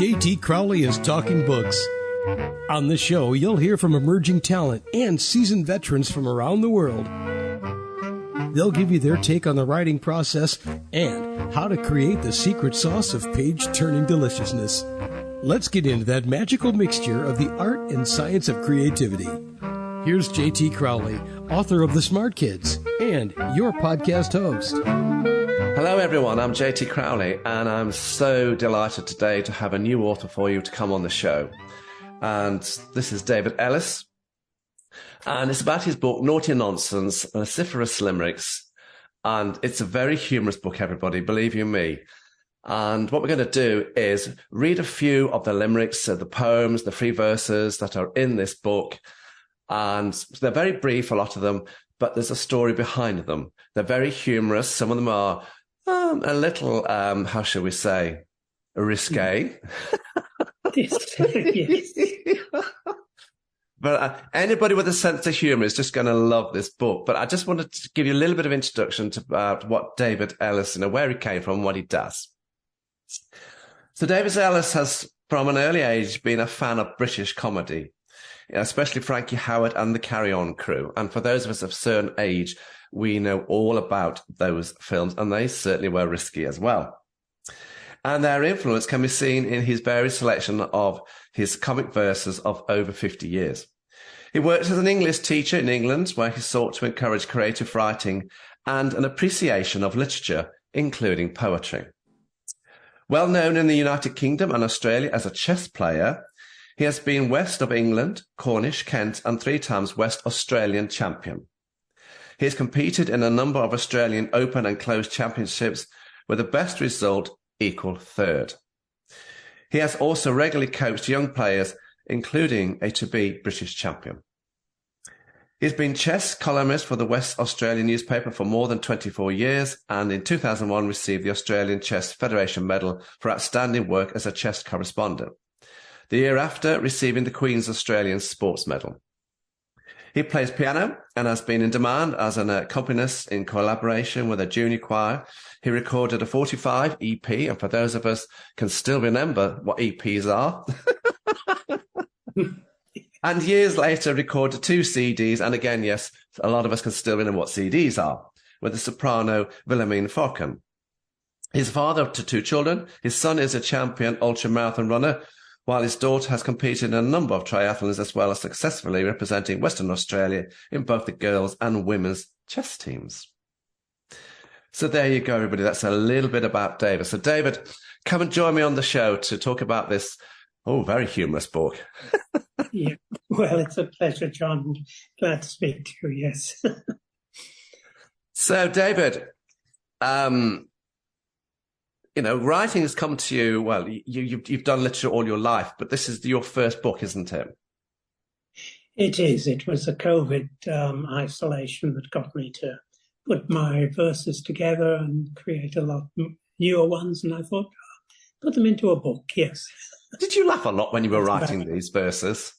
J.T. Crowley is Talking Books. On the show, you'll hear from emerging talent and seasoned veterans from around the world. They'll give you their take on the writing process and how to create the secret sauce of page-turning deliciousness. Let's get into that magical mixture of the art and science of creativity. Here's J.T. Crowley, author of The Smart Kids, and your podcast host. Hello everyone, I'm J.T. Crowley, and I'm so delighted today to have a new author for you to come on the show. And this is David Ellis, and it's about his book, Naughty Nonsense, LASCIVIOUS Limericks. And it's a very humorous book, everybody, believe you me. And what we're going to do is read a few of the limericks, the poems, the free verses that are in this book. And they're very brief, a lot of them, but there's a story behind them. They're very humorous. Some of them are a little, how shall we say, risque. Yes. But anybody with a sense of humour is just going to love this book. But I just wanted to give you a little bit of introduction to what David Ellis, where he came from, what he does. So David Ellis has, from an early age, been a fan of British comedy, especially Frankie Howerd and the Carry On Crew. And for those of us of a certain age, we know all about those films, and they certainly were risky as well. And their influence can be seen in his varied selection of his comic verses of over 50 years. He worked as an English teacher in England, where he sought to encourage creative writing and an appreciation of literature, including poetry. Well known in the United Kingdom and Australia as a chess player, he has been West of England, Cornish, Kent, and 3 times West Australian champion. He has competed in a number of Australian Open and Closed Championships, with the best result equal 3rd. He has also regularly coached young players, including a to-be British champion. He's been chess columnist for the West Australian newspaper for more than 24 years, and in 2001 received the Australian Chess Federation Medal for outstanding work as a chess correspondent. The year after, receiving the Queen's Australian Sports Medal. He plays piano and has been in demand as an accompanist in collaboration with a junior choir. He recorded a 45 EP, and for those of us can still remember what EPs are. And years later recorded 2 CDs, and again, yes, a lot of us can still remember what CDs are, with the soprano Wilhelmine Falcon. He's father to 2 children. His son is a champion ultramarathon runner, while his daughter has competed in a number of triathlons, as well as successfully representing Western Australia in both the girls' and women's chess teams. So there you go, everybody. That's a little bit about David. So David, come and join me on the show to talk about this, very humorous book. Yeah. Well, it's a pleasure, John. Glad to speak to you, yes. So David, writing has come to you, well, you've done literature all your life, but this is your first book, isn't it? It is. It was the COVID isolation that got me to put my verses together and create a lot newer ones, and I thought, put them into a book, yes. Did you laugh a lot when you were writing these verses?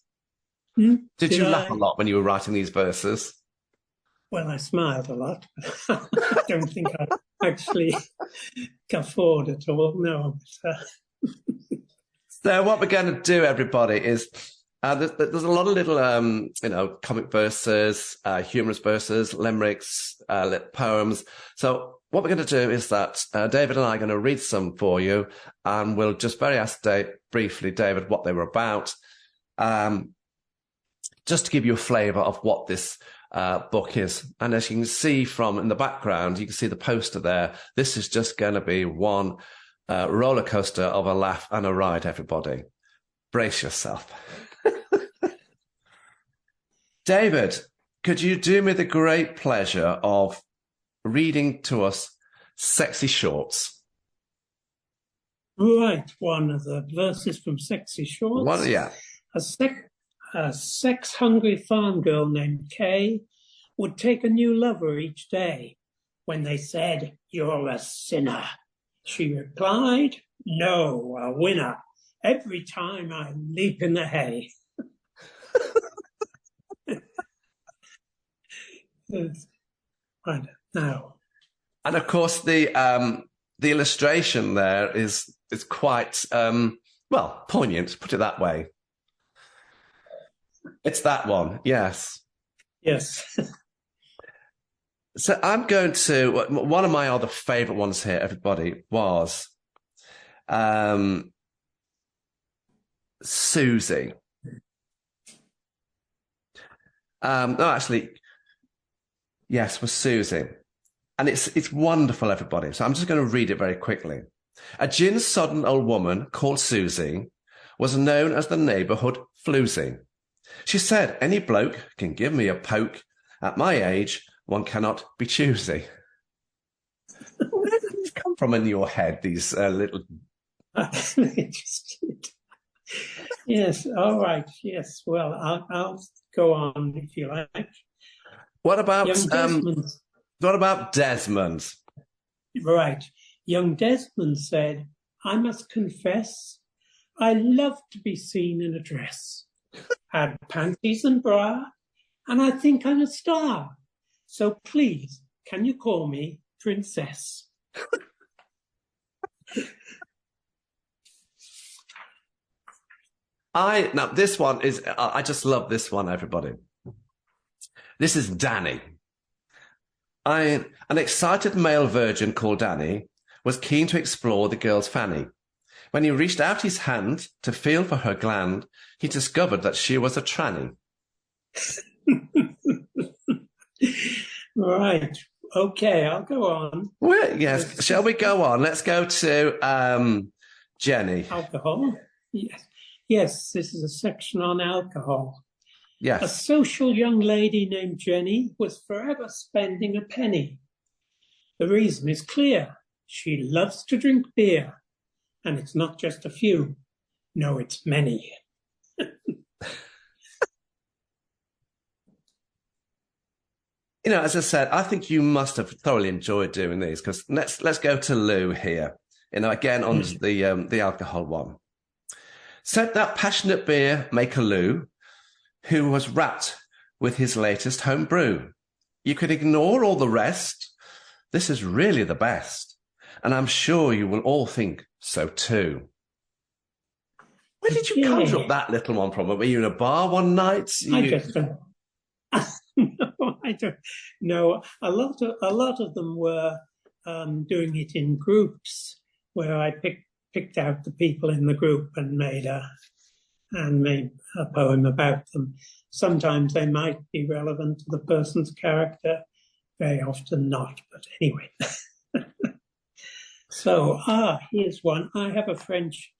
Did you laugh a lot when you were writing these verses? Well, I smiled a lot. But I don't think I actually guffawed at all, no. So what we're going to do, everybody, is there's a lot of little, comic verses, humorous verses, limericks, poems. So what we're going to do is that David and I are going to read some for you, and we'll just ask briefly, David, what they were about, just to give you a flavour of what this book is. And as you can see from in the background, you can see the poster there. This is just going to be one roller coaster of a laugh and a ride, everybody. Brace yourself. David, could you do me the great pleasure of reading to us Sexy Shorts? Right, one of the verses from Sexy Shorts. One, yeah. A sex-hungry farm girl named Kay would take a new lover each day. When they said, "You're a sinner," she replied, "No, a winner. Every time I leap in the hay." Right now. And of course, the illustration there is quite Well, poignant, put it that way. It's that one, yes. Yes. So I'm going to, one of my other favourite ones here, everybody, was Susie. Yes, was Susie. And it's wonderful, everybody. So I'm just going to read it very quickly. A gin-sodden old woman called Susie was known as the neighbourhood floozy. She said, any bloke can give me a poke. At my age, one cannot be choosy. Where did these come from in your head, these little... Yes, all right. Yes, well, I'll go on if you like. What about Desmond? What about Desmond? Right. Young Desmond said, I must confess, I love to be seen in a dress. Had panties and bra, and I think I'm a star. So please, can you call me Princess? Now this one is, I just love this one, everybody. This is Danny. An excited male virgin called Danny was keen to explore the girl's fanny. When he reached out his hand to feel for her gland, he discovered that she was a tranny. Right. Okay, I'll go on. Well, yes. Shall we go on? Let's go to Jenny. Alcohol? Yes. Yes, this is a section on alcohol. Yes. A social young lady named Jenny was forever spending a penny. The reason is clear. She loves to drink beer. And it's not just a few. No, it's many. You know, as I said, I think you must have thoroughly enjoyed doing these, because let's go to Lou here. You know, again on the alcohol one. Said that passionate beer maker Lou, who was wrapped with his latest home brew. You could ignore all the rest. This is really the best, and I'm sure you will all think so too. Where did you conjure up that little one from? Were you in a bar one night? I just don't. No, I don't know. A lot of them were doing it in groups, where I picked out the people in the group and made a poem about them. Sometimes they might be relevant to the person's character, very often not. But anyway. So here's one. I have a French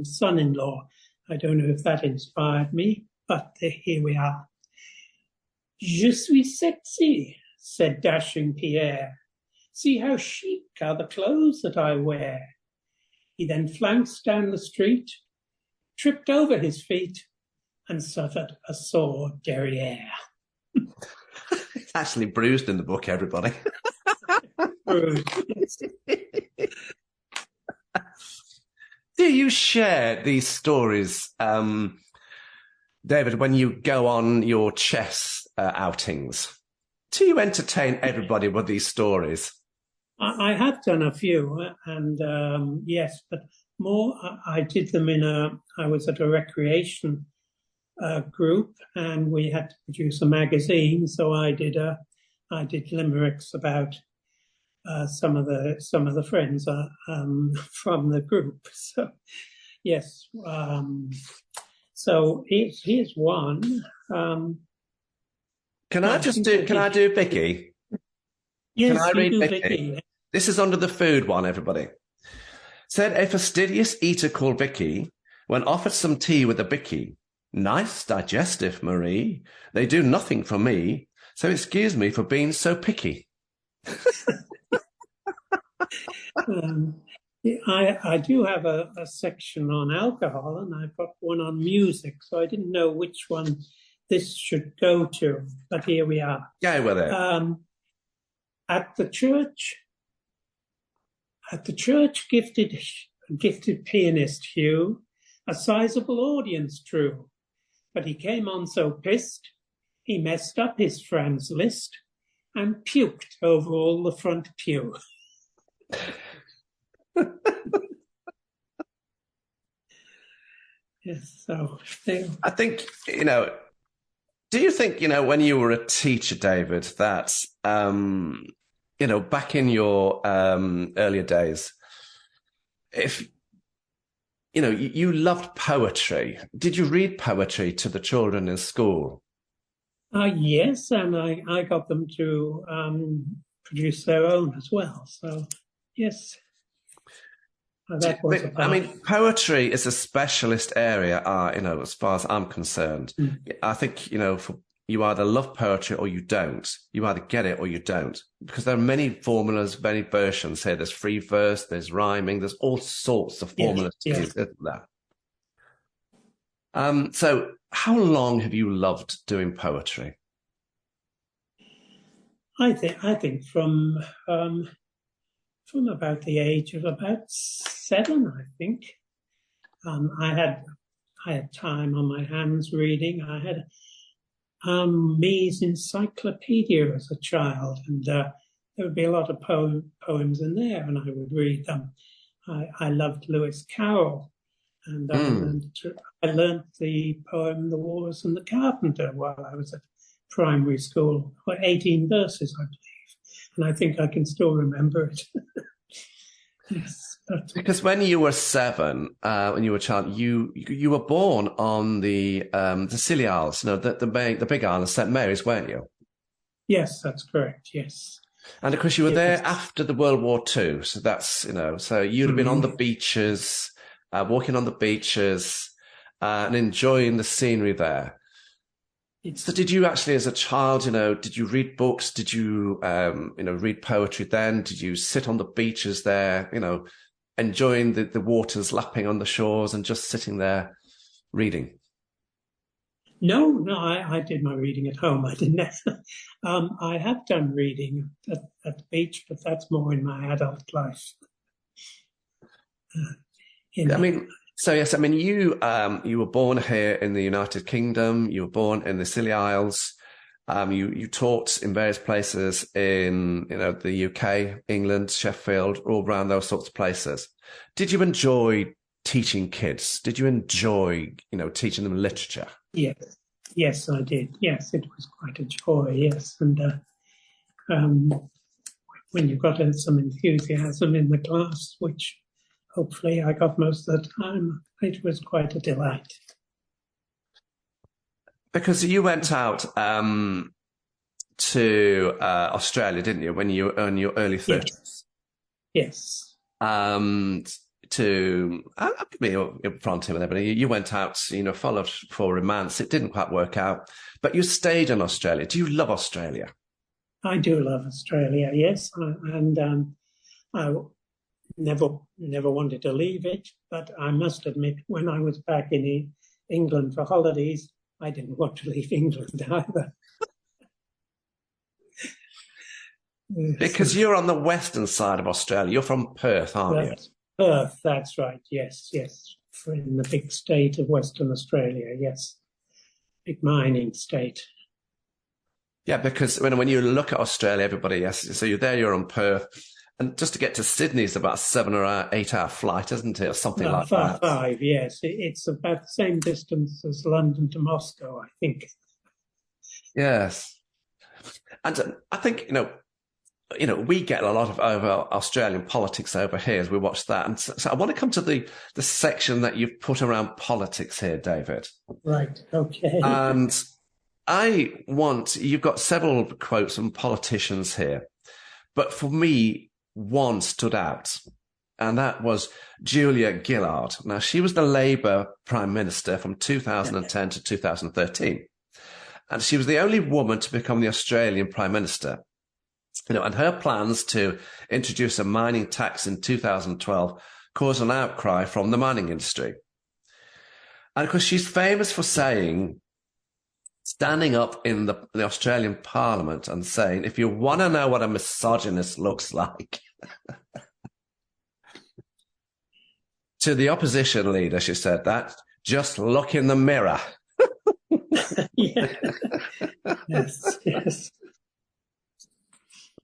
son-in-law. I don't know if that inspired me, but here we are. Je suis sexy, said dashing Pierre. See how chic are the clothes that I wear. He then flounced down the street, tripped over his feet, and suffered a sore derriere. It's actually bruised in the book, everybody. Bruised. Do you share these stories, David, when you go on your chess outings? Do you entertain everybody with these stories? I have done a few, and yes, but more. I did them I was at a recreation group, and we had to produce a magazine. So I did limericks about some of the friends from the group. So yes. So here's one. Can I do Vicky? Yes, can I read Vicky? This is under the food one, everybody. Said a fastidious eater called Vicky, when offered some tea with a bicky, nice digestive, Marie. They do nothing for me, so excuse me for being so picky. I do have a section on alcohol, and I've got one on music, so I didn't know which one this should go to, but here we are. Go with it. At the church, gifted pianist Hugh, a sizable audience drew, but he came on so pissed, he messed up his Franz Liszt and puked over all the front pew. Yes. So still. I think, do you think, when you were a teacher, David, that, back in your earlier days, if, you loved poetry, did you read poetry to the children in school? Yes, and I got them to produce their own as well. So, yes. That was poetry is a specialist area, as far as I'm concerned. I think, for you either love poetry or you don't. You either get it or you don't. Because there are many formulas, many versions here. There's free verse, there's rhyming, there's all sorts of formulas to use, isn't there? So how long have you loved doing poetry? I think from about the age of about 7, I think. I had time on my hands reading. I had Me's Encyclopedia as a child, and there would be a lot of poems in there, and I would read them. I loved Lewis Carroll, and I learned the poem "The Walrus and the Carpenter" while I was at primary school, for 18 verses, I believe. And I think I can still remember it. Yes. Because when you were 7, when you were a child, you were born on the Scilly Isles, the big island, St. Mary's, weren't you? Yes, that's correct. Yes. And of course, you were there after the World War II. So that's, so you'd have been on the beaches, walking on the beaches, and enjoying the scenery there. So did you actually, as a child, did you read books? Did you, read poetry then? Did you sit on the beaches there, enjoying the waters lapping on the shores and just sitting there reading? No, I did my reading at home. I didn't. I have done reading at the beach, but that's more in my adult life. So yes, you were born here in the United Kingdom. You were born in the Scilly Isles. You taught in various places in the UK, England, Sheffield, all around those sorts of places. Did you enjoy teaching kids? Did you enjoy teaching them literature? Yes, I did. Yes, it was quite a joy. Yes, and when you've got some enthusiasm in the class, which hopefully I got most of the time, it was quite a delight. Because you went out to Australia, didn't you, when you were in your early 30s? Yes. To be upfront with everybody, you went out, followed for romance. It didn't quite work out, but you stayed in Australia. Do you love Australia? I do love Australia, yes, and I never wanted to leave it, but I must admit, when I was back in England for holidays, I didn't want to leave England either. Because you're on the western side of Australia. You're from Perth, aren't you? Perth, that's right, yes. In the big state of Western Australia, yes. Big mining state. Yeah, because when you look at Australia, everybody, yes, so you're on Perth. And just to get to Sydney is about a 7 or 8 hour flight, isn't it? Or something like that. 5, yes. It's about the same distance as London to Moscow, I think. Yes. And I think, we get a lot of Australian politics over here as we watch that. And so I want to come to the section that you've put around politics here, David. Right, okay. And you've got several quotes from politicians here. But for me, one stood out, and that was Julia Gillard. Now, she was the Labour Prime Minister from 2010 to 2013, and she was the only woman to become the Australian Prime Minister. And her plans to introduce a mining tax in 2012 caused an outcry from the mining industry. And of course, she's famous for standing up in the Australian Parliament and saying, if you want to know what a misogynist looks like, to the opposition leader, she said that, just look in the mirror. Yes.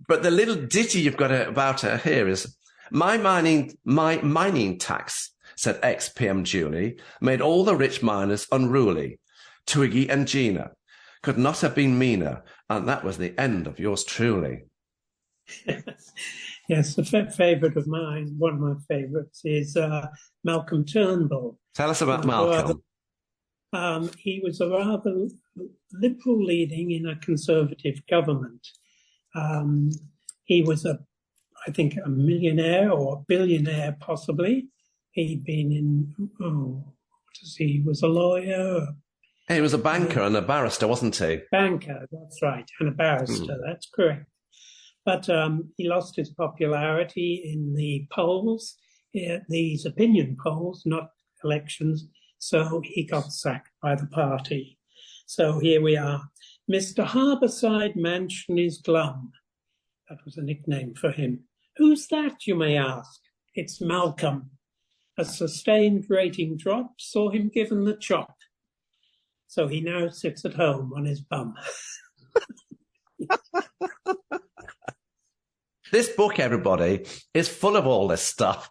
But the little ditty you've got about her here is, my mining tax said ex-PM Julie, made all the rich miners unruly. Twiggy and Gina could not have been meaner, and that was the end of yours truly. Yes, a favourite of mine, one of my favourites, is Malcolm Turnbull. Tell us about Malcolm. He was a rather liberal leading in a conservative government. He was I think a millionaire or a billionaire possibly. He'd been he was a lawyer. He was a banker and a barrister, wasn't he? Banker, that's right, and a barrister, that's correct. But he lost his popularity in the polls, these opinion polls, not elections, so he got sacked by the party. So here we are. Mr. Harbourside Mansion is glum. That was a nickname for him. Who's that, you may ask? It's Malcolm. A sustained rating drop saw him given the chop. So he now sits at home on his bum. This book, everybody, is full of all this stuff.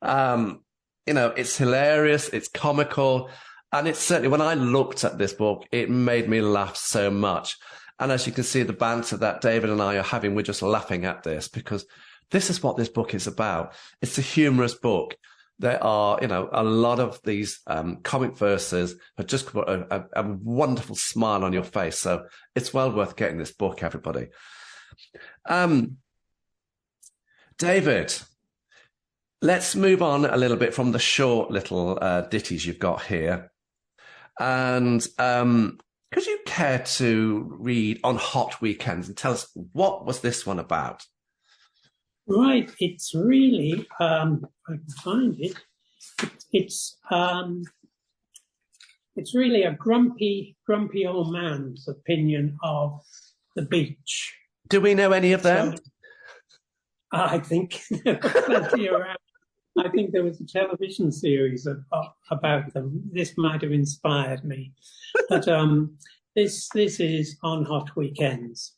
It's hilarious, it's comical, and it's certainly, when I looked at this book, it made me laugh so much. And as you can see, the banter that David and I are having, we're just laughing at this because this is what this book is about. It's a humorous book. There are, a lot of these comic verses that just put a wonderful smile on your face. So it's well worth getting this book, everybody. David, let's move on a little bit from the short little ditties you've got here. And could you care to read On Hot Weekends and tell us what was this one about? Right, it's really, I can find it. It's really a grumpy old man's opinion of the beach. Do we know any of them? So, I think there were plenty around. I think there was a television series about them. This might have inspired me. But this is On Hot Weekends.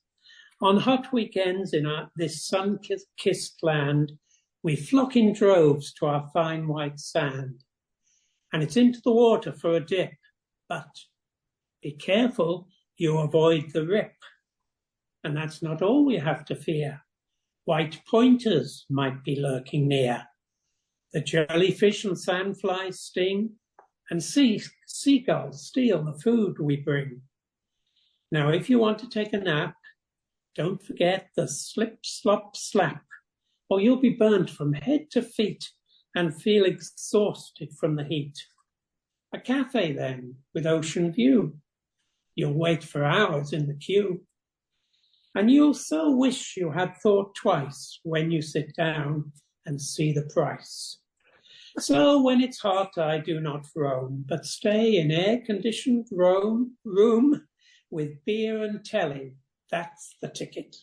On hot weekends in this sun-kissed land, we flock in droves to our fine white sand. And it's into the water for a dip. But be careful, you avoid the rip. And that's not all we have to fear. White pointers might be lurking near. The jellyfish and sandflies sting, and seagulls steal the food we bring. Now, if you want to take a nap, don't forget the slip, slop, slap, or you'll be burnt from head to feet and feel exhausted from the heat. A cafe, then, with ocean view. You'll wait for hours in the queue. And you'll so wish you had thought twice when you sit down and see the price. So when it's hot, I do not roam, but stay in air-conditioned room with beer and telly. That's the ticket.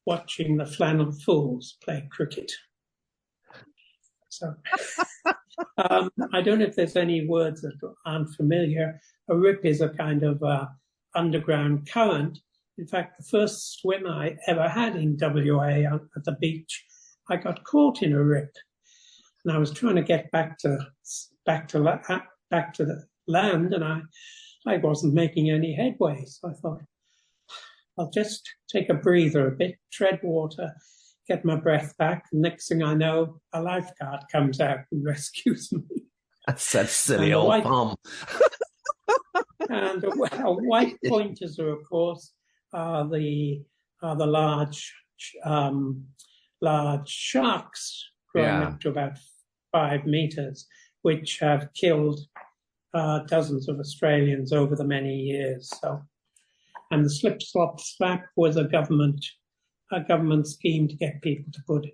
Watching the flannel fools play cricket. So I don't know if there's any words that aren't familiar. A rip is a kind of underground current. In fact, the first swim I ever had in WA at the beach, I got caught in a rip, and I was trying to get back to the land, and I wasn't making any headway. So I thought, I'll just take a breather a bit, tread water, get my breath back. And next thing I know, a lifeguard comes out and rescues me. That's that silly old palm. And white pointers are, of course, are the large sharks growing up to about 5 meters, which have killed dozens of Australians over the many years. So, and the slip slop slap was a government scheme to get people to put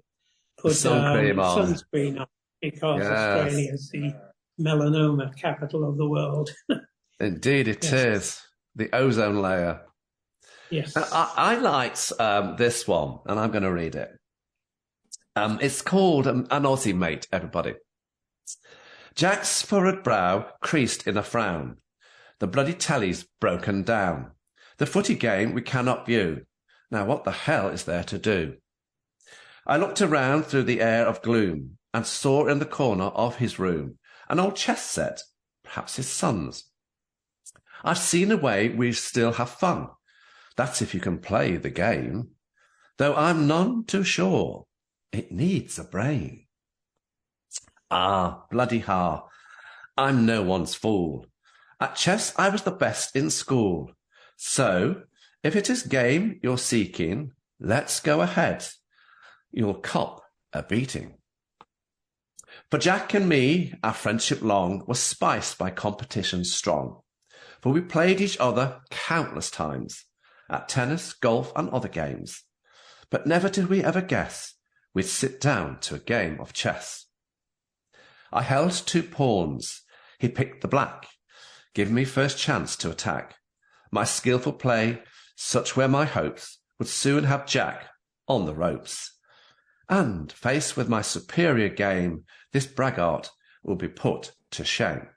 sunscreen on, because Australia is the melanoma capital of the world. Indeed, it is. The ozone layer. Yes. I liked this one, and I'm going to read it. It's called An Aussie Mate, everybody. Jack's furrowed brow creased in a frown. The bloody telly's broken down. The footy game we cannot view. Now what the hell is there to do? I looked around through the air of gloom. and saw in the corner of his room an old chess set, perhaps his son's. I've seen a way we still have fun. That's if you can play the game, though I'm none too sure it needs a brain. Ah, bloody ha, I'm no one's fool. At chess I was the best in school. So, if it is game you're seeking, let's go ahead. You'll cop a beating. For Jack and me, our friendship long was spiced by competition strong, for we played each other countless times at tennis, golf and other games, but never did we ever guess we'd sit down to a game of chess. I held 2 pawns, he picked the black, giving me first chance to attack. My skilful play, such were my hopes, would soon have Jack on the ropes. And, faced with my superior game, this braggart will be put to shame.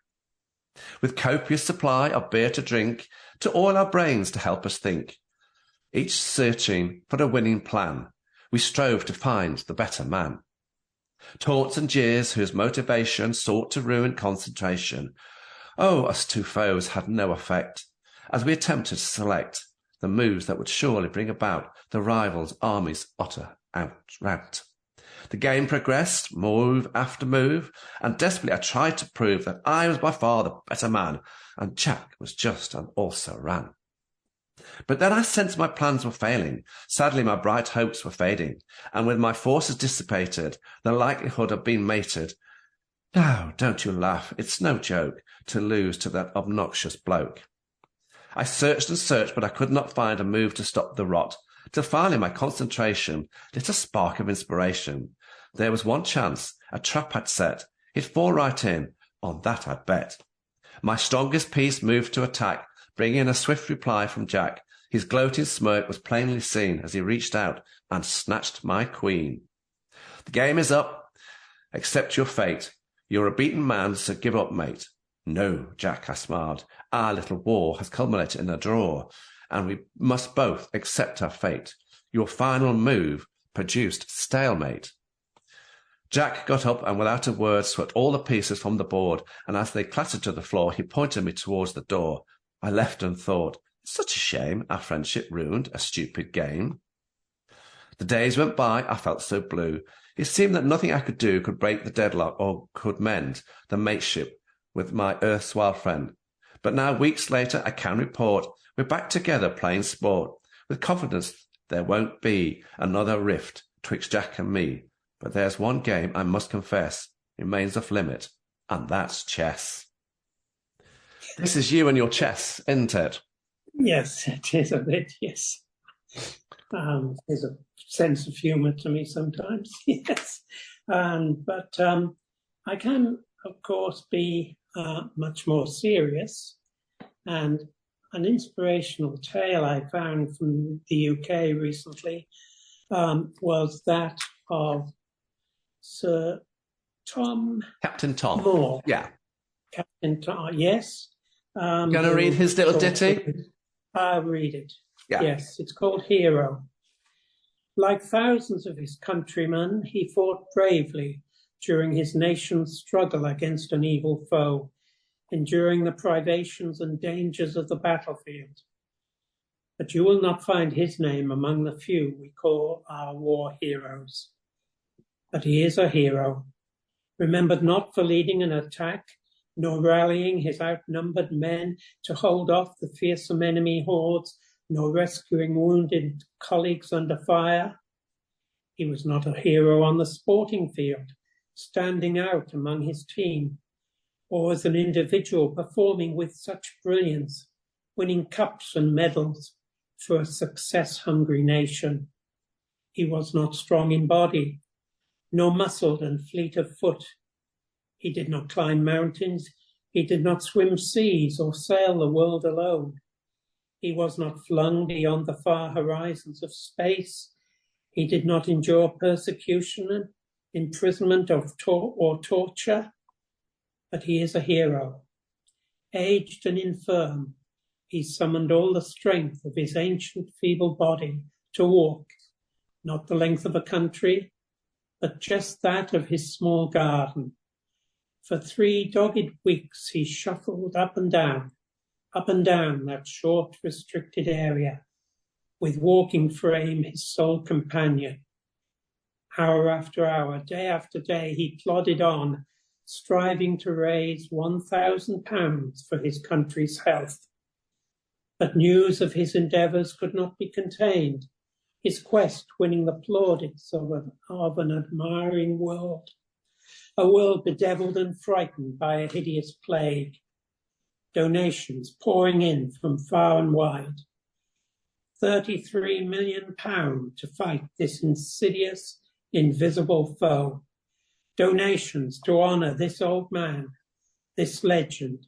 With copious supply of beer to drink, to oil our brains to help us think, each searching for a winning plan, we strove to find the better man. Taunts and jeers whose motivation sought to ruin concentration. Oh, us 2 foes had no effect, as we attempted to select the moves that would surely bring about the rival's army's utter rout. The game progressed, move after move, and desperately I tried to prove that I was by far the better man, and Jack was just and also ran. But then I sensed my plans were failing. Sadly, my bright hopes were fading, and with my forces dissipated, the likelihood of being mated. Now, don't you laugh, it's no joke to lose to that obnoxious bloke. I searched and searched, but I could not find a move to stop the rot, till finally my concentration lit a spark of inspiration. There was one chance, a trap I'd set, he'd fall right in, on that I'd bet. My strongest piece moved to attack, bringing a swift reply from Jack. His gloating smirk was plainly seen as he reached out and snatched my queen. The game is up, accept your fate. You're a beaten man, so give up, mate. No, Jack, I smiled. Our little war has culminated in a draw, and we must both accept our fate. Your final move produced stalemate. Jack got up and without a word swept all the pieces from the board, and as they clattered to the floor, he pointed me towards the door. I left and thought, such a shame, our friendship ruined, a stupid game. The days went by, I felt so blue. It seemed that nothing I could do could break the deadlock or could mend the mateship with my erstwhile friend. But now, weeks later, I can report we're back together playing sport, with confidence there won't be another rift twixt Jack and me. But there's one game I must confess remains off limit, and that's chess. This is you and your chess, isn't it? Yes, it is a bit, yes. There's a sense of humour to me sometimes, yes. But I can, of course, be much more serious. And an inspirational tale I found from the UK recently was that of Sir Tom... Captain Tom. Moore. Yeah. Captain Tom, yes. Going to read his little ditty? I'll read it. Yeah. Yes, it's called Hero. Like thousands of his countrymen, he fought bravely during his nation's struggle against an evil foe, enduring the privations and dangers of the battlefield. But you will not find his name among the few we call our war heroes. But he is a hero, remembered not for leading an attack, nor rallying his outnumbered men to hold off the fearsome enemy hordes, nor rescuing wounded colleagues under fire. He was not a hero on the sporting field, standing out among his team, or as an individual performing with such brilliance, winning cups and medals for a success-hungry nation. He was not strong in body, nor muscled and fleet of foot. He did not climb mountains, he did not swim seas or sail the world alone. He was not flung beyond the far horizons of space. He did not endure persecution, imprisonment or torture. But he is a hero. Aged and infirm, he summoned all the strength of his ancient feeble body to walk, not the length of a country, but just that of his small garden. For 3 dogged weeks he shuffled up and down that short, restricted area, with walking frame his sole companion. Hour after hour, day after day, he plodded on, striving to raise £1,000 for his country's health. But news of his endeavours could not be contained, his quest winning the plaudits of an admiring world, a world bedevilled and frightened by a hideous plague. Donations pouring in from far and wide. £33 million to fight this insidious, invisible foe. Donations to honour this old man, this legend,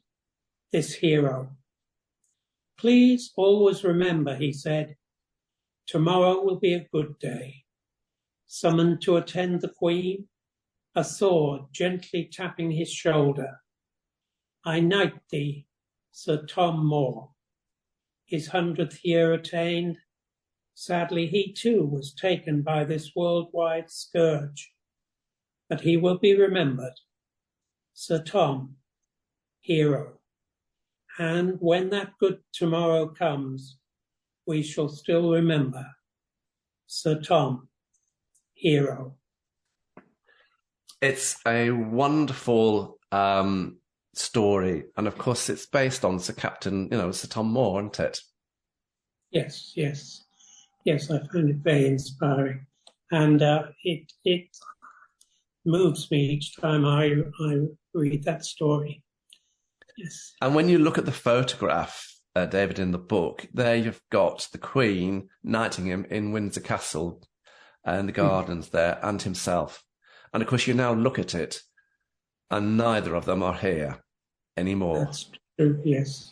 this hero. Please always remember, he said, tomorrow will be a good day. Summoned to attend the Queen, a sword gently tapping his shoulder. I knight thee, Sir Tom Moore. His 100th year attained, sadly he too was taken by this worldwide scourge. But he will be remembered, Sir Tom, hero. And when that good tomorrow comes, we shall still remember Sir Tom, hero. It's a wonderful story, and of course it's based on Sir Tom Moore, isn't it? Yes, I find it very inspiring, and it moves me each time I read that story. Yes. And when you look at the photograph, David, in the book, there you've got the Queen knighting him in Windsor Castle and the gardens there, and himself. And of course you now look at it and neither of them are here anymore. That's true, yes.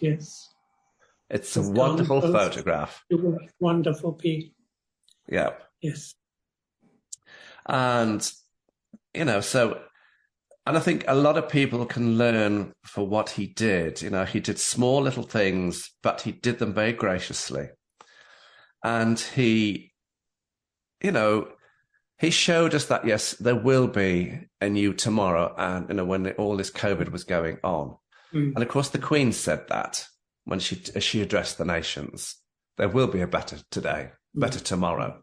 It's a wonderful photograph. Wonderful piece. Yeah. Yes. And, and I think a lot of people can learn for what he did. He did small little things, but he did them very graciously. And he showed us that, yes, there will be a new tomorrow. And, when all this COVID was going on. And of course, the Queen said that when she addressed the nations, there will be a better today, better tomorrow.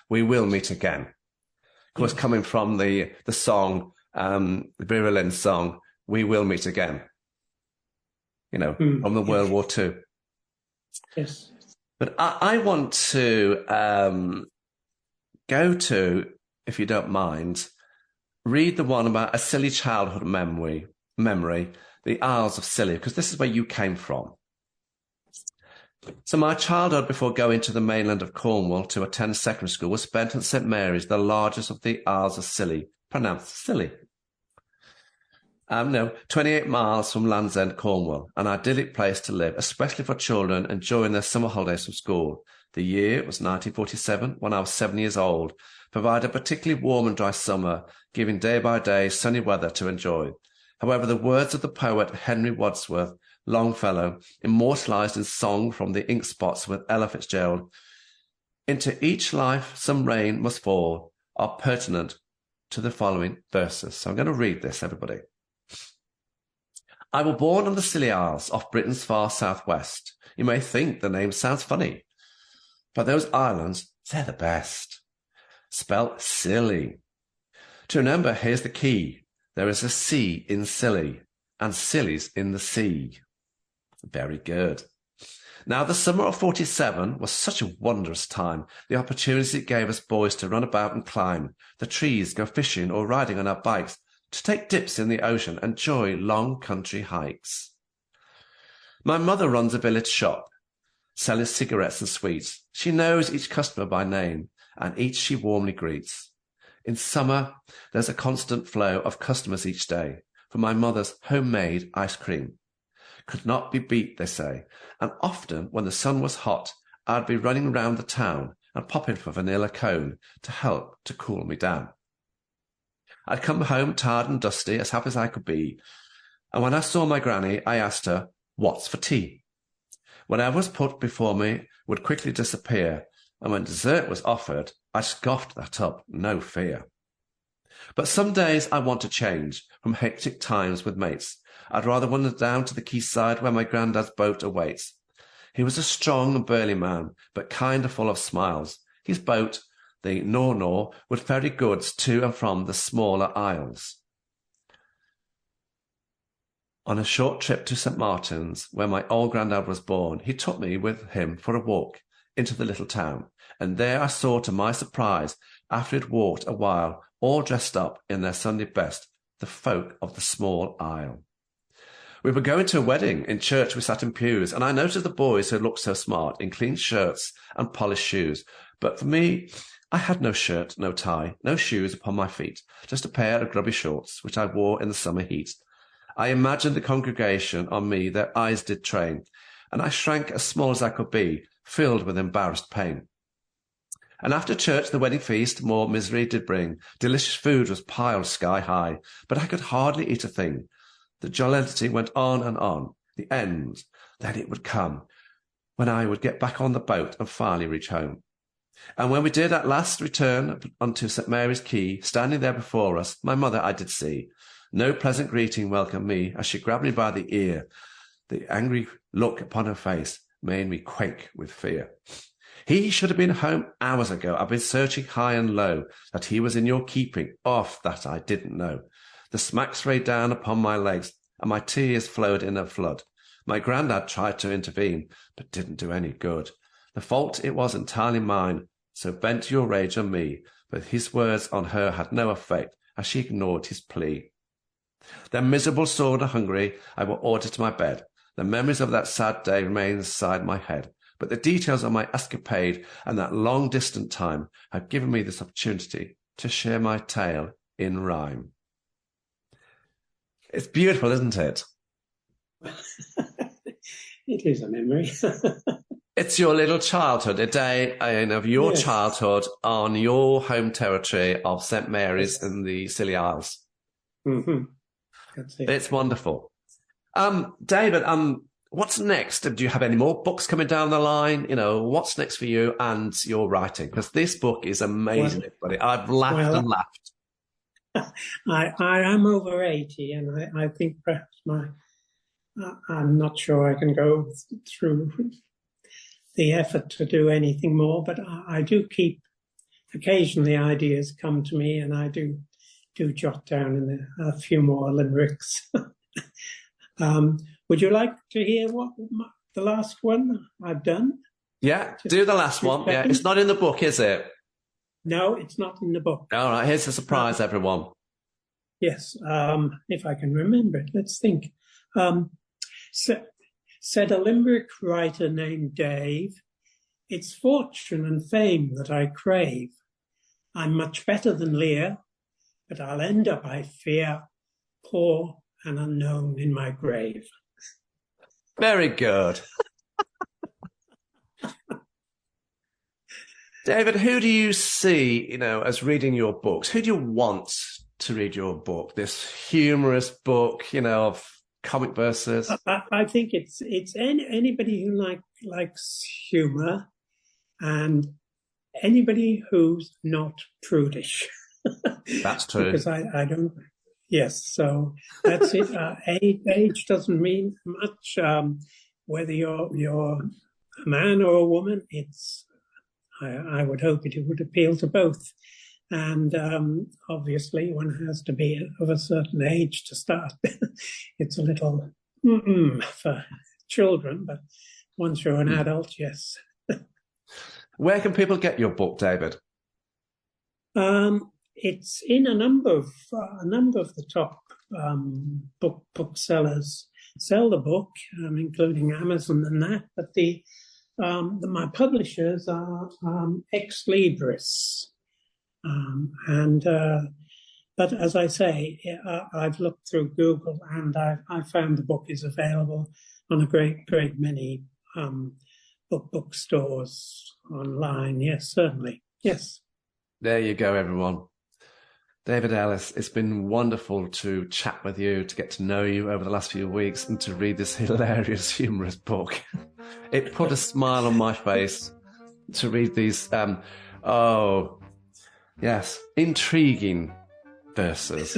We will meet again. Of course, coming from the song, the Berlin song, We Will Meet Again, from the World War II. Yes. But I want to go to, if you don't mind, read the one about a silly childhood memory, the Isles of Scilly, because this is where you came from. So my childhood before going to the mainland of Cornwall to attend secondary school was spent at St Mary's, the largest of the Isles of Scilly, pronounced Scilly. 28 miles from Land's End, Cornwall, an idyllic place to live, especially for children enjoying their summer holidays from school. The year was 1947, when I was 7 years old, provided a particularly warm and dry summer, giving day by day sunny weather to enjoy. However, the words of the poet Henry Wadsworth Longfellow, immortalised in song from the ink spots with Ella Fitzgerald, into each life some rain must fall, are pertinent to the following verses. So I'm going to read this, everybody. I was born on the Scilly Isles off Britain's far southwest. You may think the name sounds funny, but those islands, they're the best. Spelt silly. To remember, here's the key. There is a sea in Scilly, and Scilly's in the sea. Very good. Now, the summer of 47 was such a wondrous time. The opportunity it gave us boys to run about and climb the trees, go fishing or riding on our bikes, to take dips in the ocean, enjoy long country hikes. My mother runs a village shop, selling cigarettes and sweets. She knows each customer by name, and each she warmly greets. In summer, there's a constant flow of customers each day for my mother's homemade ice cream. Could not be beat, they say, and often when the sun was hot, I'd be running round the town and popping for vanilla cone to help to cool me down. I'd come home tired and dusty, as happy as I could be, and when I saw my granny, I asked her, "What's for tea?" Whatever was put before me would quickly disappear, and when dessert was offered, I scoffed that up, no fear. But some days I want to change from hectic times with mates. I'd rather wander down to the quayside where my granddad's boat awaits. He was a strong and burly man, but kind and full of smiles. His boat, the Nor, would ferry goods to and from the smaller isles. On a short trip to St. Martin's, where my old granddad was born, he took me with him for a walk into the little town, and there I saw, to my surprise, after he'd walked a while, all dressed up in their Sunday best, the folk of the small isle. We were going to a wedding. In church we sat in pews, and I noticed the boys who looked so smart in clean shirts and polished shoes. But for me, I had no shirt, no tie, no shoes upon my feet, just a pair of grubby shorts, which I wore in the summer heat. I imagined the congregation on me, their eyes did train, and I shrank as small as I could be, filled with embarrassed pain. And after church the wedding feast more misery did bring. Delicious food was piled sky high, but I could hardly eat a thing. The jollity went on and on. The end, then it would come, when I would get back on the boat and finally reach home. And when we did at last return unto St. Mary's Quay, standing there before us, my mother I did see. No pleasant greeting welcomed me as she grabbed me by the ear. The angry look upon her face made me quake with fear. He should have been home hours ago. I've been searching high and low, that he was in your keeping. Off that I didn't know. The smacks rained down upon my legs, and my tears flowed in a flood. My grandad tried to intervene, but didn't do any good. The fault it was entirely mine, so bent your rage on me, but his words on her had no effect, as she ignored his plea. Then miserable, sore and hungry, I were ordered to my bed. The memories of that sad day remain inside my head, but the details of my escapade and that long distant time have given me this opportunity to share my tale in rhyme. It's beautiful, isn't it? It is a memory. It's your little childhood, a day of your Yes. childhood on your home territory of St. Mary's in the Scilly Isles. Mm-hmm. That's it. It's wonderful. David, what's next? Do you have any more books coming down the line? You know, what's next for you and your writing? Because this book is amazing, everybody. I've laughed and laughed. I am over 80, and I think perhaps I'm not sure I can go through the effort to do anything more, but I do keep, occasionally ideas come to me, and I do jot down a few more limericks. Would you like to hear the last one I've done? Yeah, do the last one. Yeah, it's not in the book, is it? No, it's not in the book. All right, here's a surprise, everyone. Yes, if I can remember it. Let's think. Said a limerick writer named Dave, "It's fortune and fame that I crave. I'm much better than Lear, but I'll end up, I fear, poor and unknown in my grave." Very good. David, who do you see, as reading your books? Who do you want to read your book? This humorous book, of comic verses. I think it's anybody who likes humor, and anybody who's not prudish. That's true. Because I don't. Yes, so that's it. Age doesn't mean much. Whether you're a man or a woman, I would hope it would appeal to both. And obviously, one has to be of a certain age to start. It's a little for children, but once you're an adult, yes. Where can people get your book, David? It's in a number of the top booksellers sell the book, including Amazon and that. But my publishers are Ex Libris, but as I say, I've looked through Google and I found the book is available on a great many bookstores online. Yes, certainly. Yes. There you go, everyone. David Ellis, it's been wonderful to chat with you, to get to know you over the last few weeks and to read this hilarious, humorous book. It put a smile on my face to read these, intriguing verses.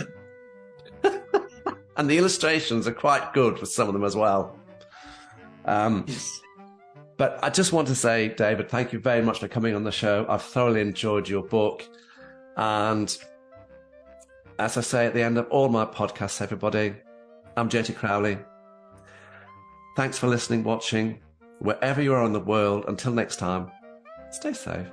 And the illustrations are quite good for some of them as well. Yes. But I just want to say, David, thank you very much for coming on the show. I've thoroughly enjoyed your book. And as I say at the end of all my podcasts, everybody, I'm JT Crowley. Thanks for listening, watching. Wherever you are in the world, until next time, stay safe.